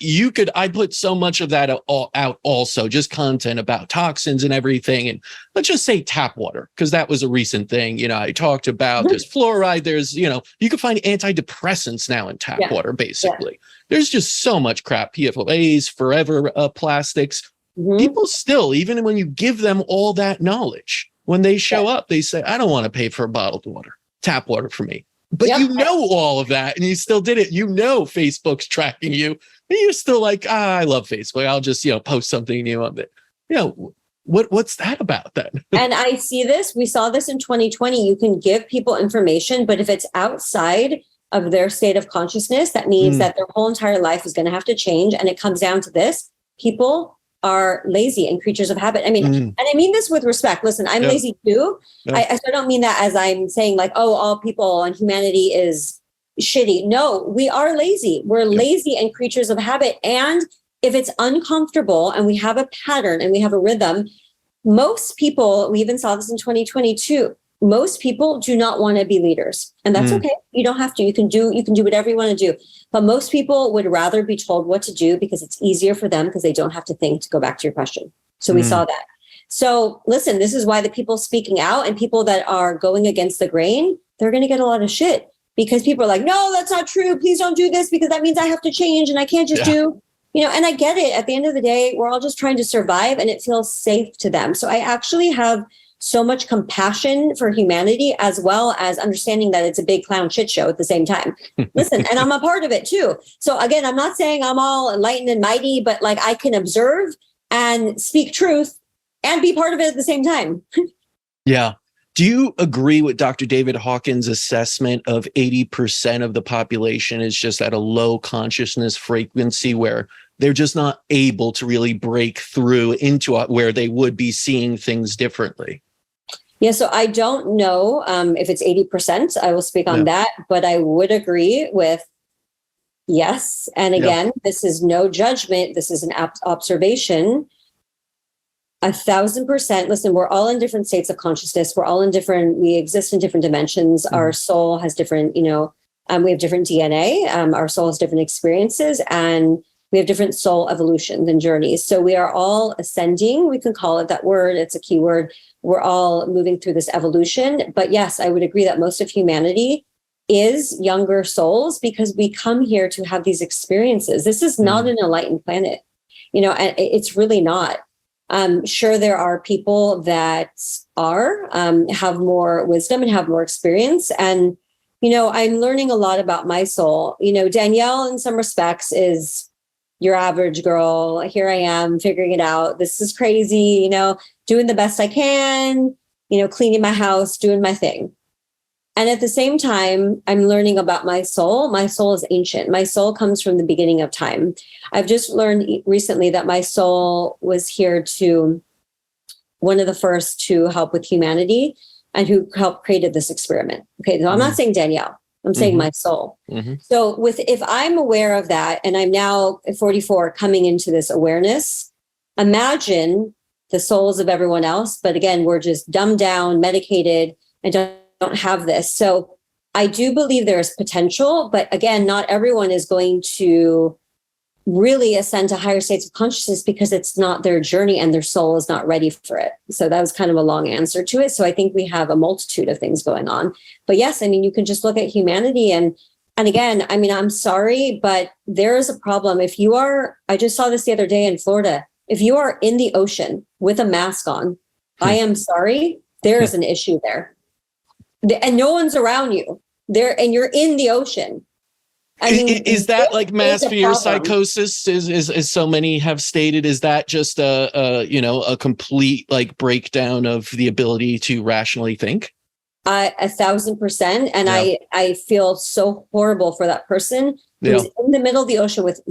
I put so much of that out also, just content about toxins and everything. And let's just say tap water, because that was a recent thing. You know, I talked about there's fluoride, there's, you can find antidepressants now in tap water, basically. There's just so much crap, PFOAs, forever plastics. People still, even when you give them all that knowledge, when they show up, they say, I don't want to pay for a bottled water, tap water for me. But you know all of that, and you still did it. You know Facebook's tracking you, and you're still like, I love Facebook. I'll just, post something new on it. What's that about then? And I see this. We saw this in 2020. You can give people information, but if it's outside of their state of consciousness, that means that their whole entire life is going to have to change. And it comes down to this. People are lazy and creatures of habit. I mean, and I mean this with respect. Listen, I'm lazy too. I don't mean that as I'm saying like, oh, all people and humanity is shitty. No, we are lazy. We're lazy and creatures of habit. And if it's uncomfortable and we have a pattern and we have a rhythm, most people, we even saw this in 2022, most people do not want to be leaders. And that's okay. You don't have to. You can do whatever you want to do. But most people would rather be told what to do because it's easier for them, because they don't have to think, to go back to your question. So we saw that. So listen, this is why the people speaking out and people that are going against the grain, they're going to get a lot of shit, because people are like, no, that's not true. Please don't do this, because that means I have to change and I can't just do, and I get it. At the end of the day, we're all just trying to survive, and it feels safe to them. So I actually have so much compassion for humanity, as well as understanding that it's a big clown shit show at the same time. Listen, and I'm a part of it too. So again, I'm not saying I'm all enlightened and mighty, but like I can observe and speak truth and be part of it at the same time. Yeah. Do you agree with Dr. David Hawkins' assessment of 80% of the population is just at a low consciousness frequency where they're just not able to really break through into where they would be seeing things differently? Yeah, so I don't know if it's 80%. I will speak on that, but I would agree with yes. And again, this is no judgment. This is an observation. 1,000%. Listen, we're all in different states of consciousness. We exist in different dimensions. Our soul has different, we have different DNA. Our soul has different experiences, and we have different soul evolutions and journeys. So we are all ascending. We can call it that word. It's a key word. We're all moving through this evolution. But yes, I would agree that most of humanity is younger souls because we come here to have these experiences. This is not an enlightened planet. And it's really not. Sure, there are people that have more wisdom and have more experience. And, I'm learning a lot about my soul. Danielle, in some respects, is your average girl. Here I am figuring it out. This is crazy, doing the best I can, cleaning my house, doing my thing. And at the same time, I'm learning about my soul. My soul is ancient. My soul comes from the beginning of time. I've just learned recently that my soul was here to one of the first to help with humanity and who helped created this experiment. Okay, so I'm not saying Danielle. I'm saying my soul. So if I'm aware of that, and I'm now at 44 coming into this awareness, imagine the souls of everyone else. But again, we're just dumbed down, medicated, and don't have this. So I do believe there is potential, but again, not everyone is going to really ascend to higher states of consciousness because it's not their journey and their soul is not ready for it. So that was kind of a long answer to it. So I think we have a multitude of things going on. But yes, you can just look at humanity and again, I'm sorry, but there is a problem. I just saw this the other day in Florida. If you are in the ocean with a mask on, I am sorry, there is an issue there. And no one's around you there, and you're in the ocean. Is that like mass fear psychosis? Is so many have stated? Is that just a complete like breakdown of the ability to rationally think? 1,000%, and I feel so horrible for that person who's in the middle of the ocean with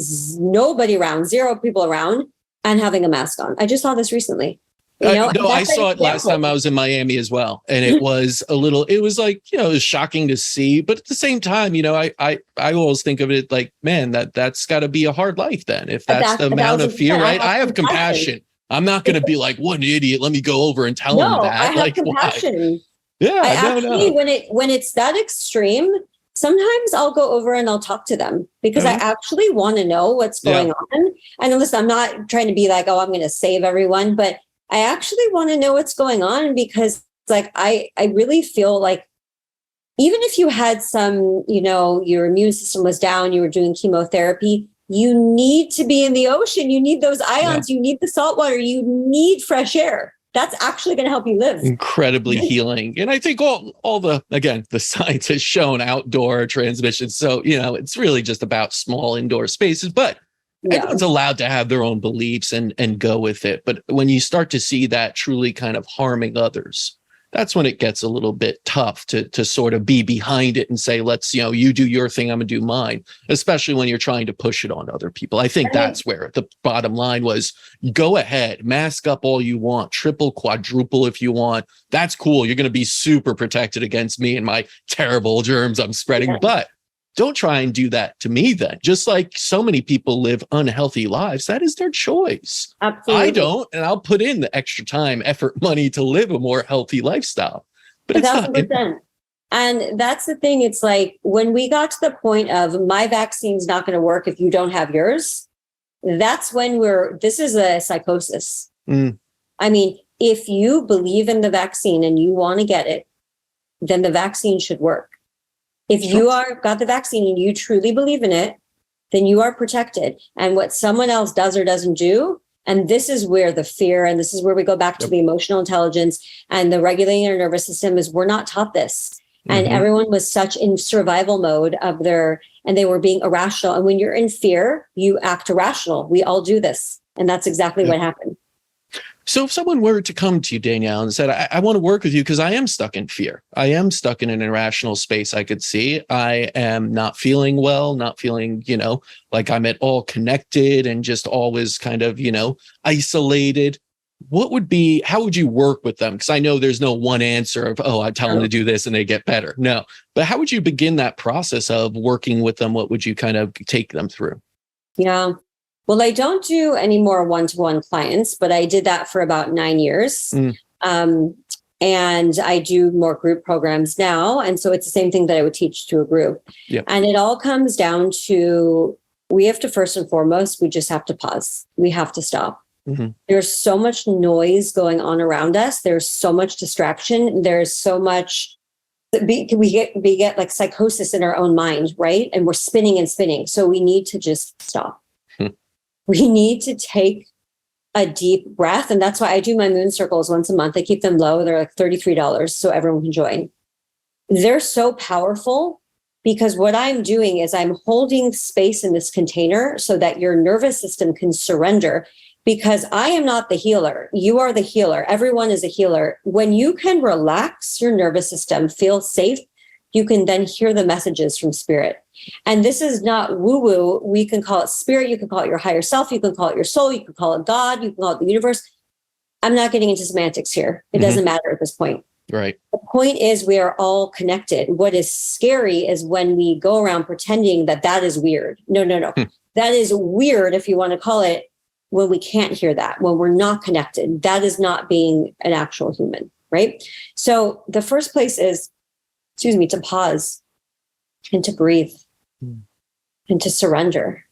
nobody around, 0 people around, and having a mask on. I just saw this recently. I saw it last time I was in Miami as well. And it was it was like, it was shocking to see. But at the same time, I always think of it like, man, that's got to be a hard life then. If that's the amount of fear, right? I have compassion. I'm not going to be like, what an idiot. Let me go over and tell him that. I have compassion. Why? Yeah, when it's that extreme, sometimes I'll go over and I'll talk to them because I actually want to know what's going on. And listen, I'm not trying to be like, oh, I'm going to save everyone, but I actually want to know what's going on because like, I really feel like even if you had some, your immune system was down, you were doing chemotherapy, you need to be in the ocean. You need those ions. You need the salt water. You need fresh air. That's actually going to help you live. Incredibly healing. And I think all the science has shown outdoor transmission. So, it's really just about small indoor spaces, but everyone's allowed to have their own beliefs and go with it. But when you start to see that truly kind of harming others, that's when it gets a little bit tough to sort of be behind it and say, let's, you do your thing, I'm gonna do mine, especially when you're trying to push it on other people. I think that's where the bottom line was, go ahead, mask up all you want, triple, quadruple if you want. That's cool. You're going to be super protected against me and my terrible germs I'm spreading. But don't try and do that to me then. Just like so many people live unhealthy lives, that is their choice. Absolutely. I don't, and I'll put in the extra time, effort, money to live a more healthy lifestyle. But it's 1,000%. And that's the thing. It's like when we got to the point of my vaccine's not going to work if you don't have yours, that's when this is a psychosis. If you believe in the vaccine and you want to get it, then the vaccine should work. If you got the vaccine and you truly believe in it, then you are protected. And what someone else does or doesn't do, and this is where the fear, and this is where we go back to the emotional intelligence and the regulating our nervous system, is we're not taught this. And everyone was such in survival mode and they were being irrational. And when you're in fear, you act irrational. We all do this. And that's exactly what happened. So if someone were to come to you, Danielle, and said, I want to work with you because I am stuck in fear. I am stuck in an irrational space. I could see I am not feeling well, not feeling, like I'm at all connected and just always kind of, isolated. How would you work with them? Because I know there's no one answer of, I tell them to do this and they get better. No, but how would you begin that process of working with them? What would you kind of take them through? Yeah. Well, I don't do any more one-to-one clients, but I did that for about 9 years. And I do more group programs now. And so it's the same thing that I would teach to a group. Yep. And it all comes down to, we have to, first and foremost, we just have to pause. We have to stop. Mm-hmm. There's so much noise going on around us. There's so much distraction. There's so much, we get like psychosis in our own mind, right? And we're spinning and spinning. So we need to just stop. We need to take a deep breath. And that's why I do my moon circles once a month. I keep them low. They're like $33 so everyone can join. They're so powerful because what I'm doing is I'm holding space in this container so that your nervous system can surrender, because I am not the healer. You are the healer. Everyone is a healer. When you can relax your nervous system, feel safe, you can then hear the messages from spirit. And this is not woo-woo. We can call it spirit. You can call it your higher self. You can call it your soul. You can call it God. You can call it the universe. I'm not getting into semantics here. It doesn't matter at this point. Right. The point is we are all connected. What is scary is when we go around pretending that is weird. No. That is weird, if you want to call it, when we can't hear that, when we're not connected. That is not being an actual human, right? So the first place is, to pause and to breathe and to surrender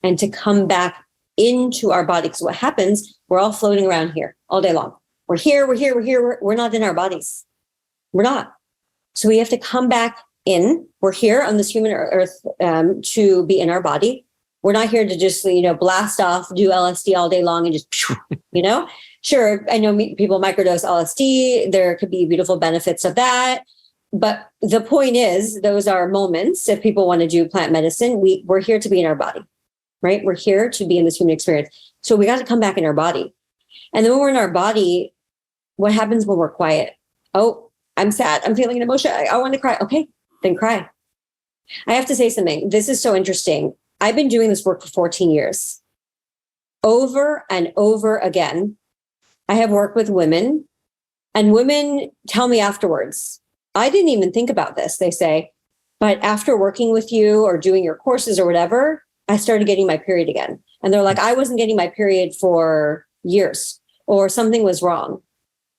and to come back into our body. Because what happens, we're all floating around here all day long. We're here. We're not in our bodies. We're not. So we have to come back in. We're here on this human earth to be in our body. We're not here to just, blast off, do LSD all day long and just, Sure, I know people microdose LSD. There could be beautiful benefits of that. But the point is, those are moments. If people want to do plant medicine, we're here to be in our body, right? We're here to be in this human experience. So we got to come back in our body. And then when we're in our body, what happens when we're quiet? Oh, I'm sad. I'm feeling an emotion. I want to cry. Okay, then cry. I have to say something. This is so interesting. I've been doing this work for 14 years. Over and over again, I have worked with women, and women tell me afterwards, I didn't even think about this, they say, but after working with you or doing your courses or whatever, I started getting my period again. And they're like, I wasn't getting my period for years, or something was wrong.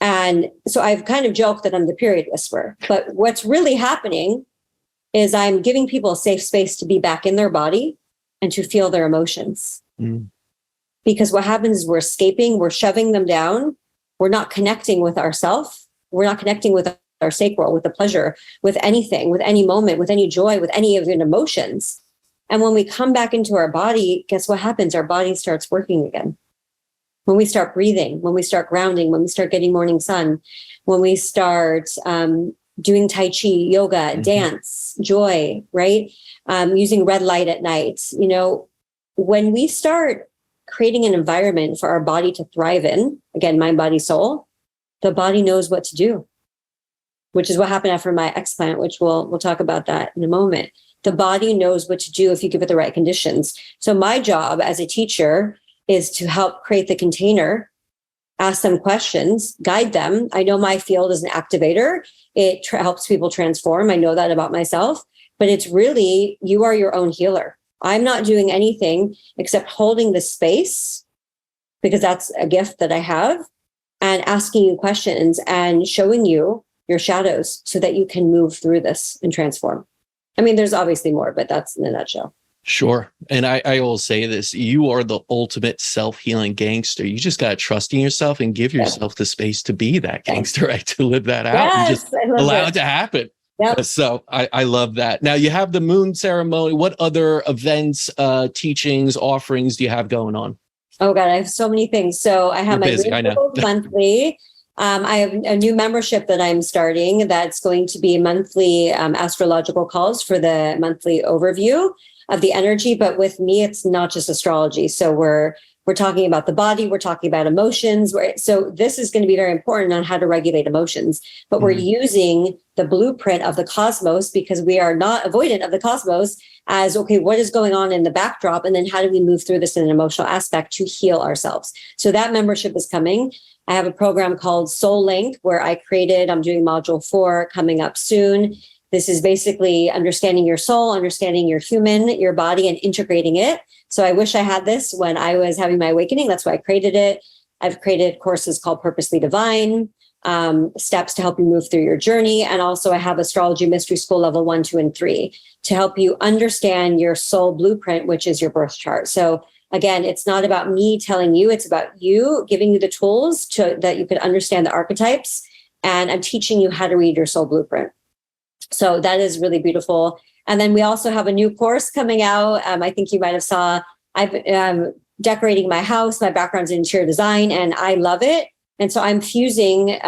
And so I've kind of joked that I'm the period whisperer. But what's really happening is I'm giving people a safe space to be back in their body and to feel their emotions. Because what happens is we're escaping, we're shoving them down. We're not connecting with ourselves. We're not connecting with our sacral, with the pleasure, with anything, with any moment, with any joy, with any of your emotions. And when we come back into our body, guess what happens? Our body starts working again. When we start breathing, when we start grounding, when we start getting morning sun, when we start doing Tai Chi, yoga, dance, joy, right? Using red light at night. When we start creating an environment for our body to thrive in, again, mind, body, soul, the body knows what to do, which is what happened after my explant, which we'll talk about that in a moment. The body knows what to do if you give it the right conditions. So my job as a teacher is to help create the container, ask them questions, guide them. I know my field is an activator. It helps people transform. I know that about myself, but it's really, you are your own healer. I'm not doing anything except holding the space, because that's a gift that I have, and asking you questions and showing you your shadows so that you can move through this and transform. I mean, there's obviously more, but that's in a nutshell. Sure. And I will say this, you are the ultimate self-healing gangster. You just got to trust in yourself and give yourself the space to be that gangster, right? To live that out and just allow it to happen. Yep. So I love that. Now you have the moon ceremony. What other events, teachings, offerings do you have going on? Oh God, I have so many things. So I have monthly. I have a new membership that I'm starting that's going to be monthly astrological calls for the monthly overview of the energy. But with me, it's not just astrology. So we're We're talking about the body. We're talking about emotions. So this is going to be very important on how to regulate emotions. But we're using the blueprint of the cosmos, because we are not avoidant of the cosmos, as, okay, what is going on in the backdrop? And then how do we move through this in an emotional aspect to heal ourselves? So that membership is coming. I have a program called Soul Link where I'm doing module 4 coming up soon. This is basically understanding your soul, understanding your human, your body, and integrating it. So I wish I had this when I was having my awakening. That's why I created it. I've created courses called Purposely Divine, steps to help you move through your journey. And also I have Astrology Mystery School level 1, 2, and 3 to help you understand your soul blueprint, which is your birth chart. So again, it's not about me telling you, it's about you giving you the tools that you could understand the archetypes. And I'm teaching you how to read your soul blueprint. So that is really beautiful. And then we also have a new course coming out. I think you might have saw, I've decorating my house. My background's in interior design and I love it. And so I'm fusing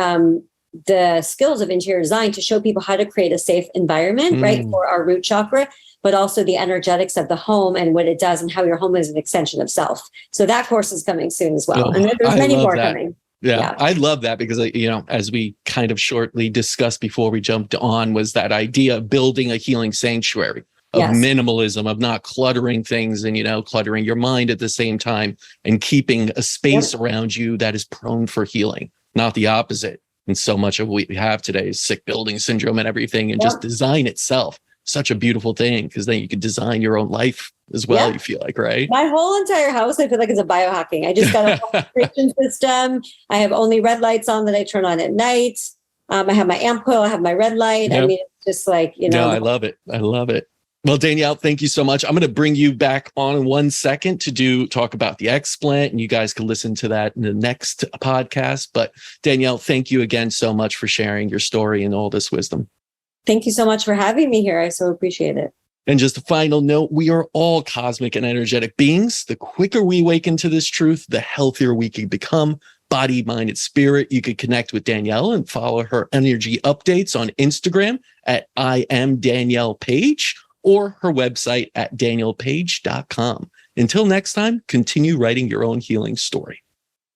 the skills of interior design to show people how to create a safe environment, right, for our root chakra, but also the energetics of the home and what it does and how your home is an extension of self. So that course is coming soon as well. And there's many more coming. Yeah, I love that because, as we kind of shortly discussed before we jumped on, was that idea of building a healing sanctuary, of minimalism, of not cluttering things and, cluttering your mind at the same time and keeping a space around you that is prone for healing, not the opposite. And so much of what we have today is sick building syndrome and everything, and just design itself. Such a beautiful thing, because then you could design your own life as well, you feel like, right? My whole entire house, I feel like, is a biohacking. I just got a whole filtration system. I have only red lights on that I turn on at night. I have my amp coil. I have my red light. I mean, it's just like, No, I love it. I love it. Well, Danielle, thank you so much. I'm going to bring you back on in 1 second to talk about the explant, and you guys can listen to that in the next podcast. But Danielle, thank you again so much for sharing your story and all this wisdom. Thank you so much for having me here. I so appreciate it. And just a final note, we are all cosmic and energetic beings. The quicker we awaken to this truth, the healthier we can become. Body, mind, and spirit. You could connect with Danielle and follow her energy updates on Instagram at I am Danielle Paige, or her website at daniellepage.com. Until next time, continue writing your own healing story.